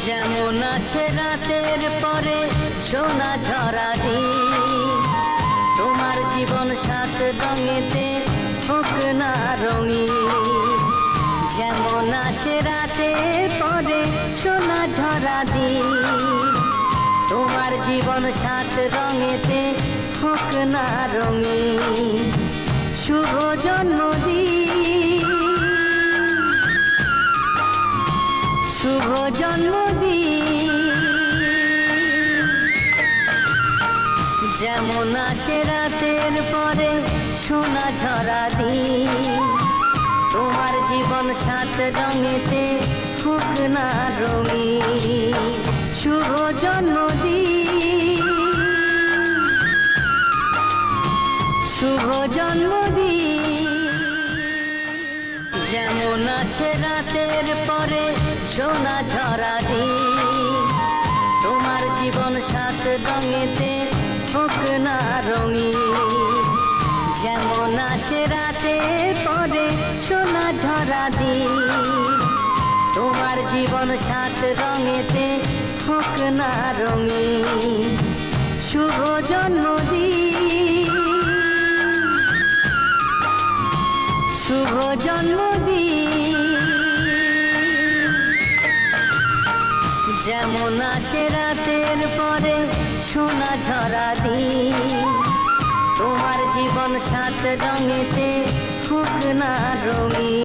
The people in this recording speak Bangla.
যেমন আসে রাতের পরে সোনা ঝরা দিন, তোমার জীবন সাত রঙেতে হোক না রঙিন। যেমন আসে রাতের পরে সোনা ঝরা দিন, তোমার জীবন সাত রঙেতে হোক না রঙিন। শুভ জন্মদিন, শুভ জন্মদিন। যেমন আসে রাতের পরে সোনা ঝরা দিন, তোমার জীবন সাত রঙেতে হোক না রঙিন। শুভ জন্মদিন, শুভ জন্মদিন। যেমন আসে রাতের পরে সোনা ঝরা দিন, তোমার জীবন সাত রঙেতে হোক না রঙিন। যেমন আসে রাতের পরে সোনা ঝরা দিন, তোমার জীবন সাত রঙেতে হোক না রঙিন। শুভ জন্মদিন, শুভ জন্মদিন। যেমন আসে রাতের পরে সোনা ঝরা দিন, তোমার জীবন সাত রঙেতে হোক না রঙিন।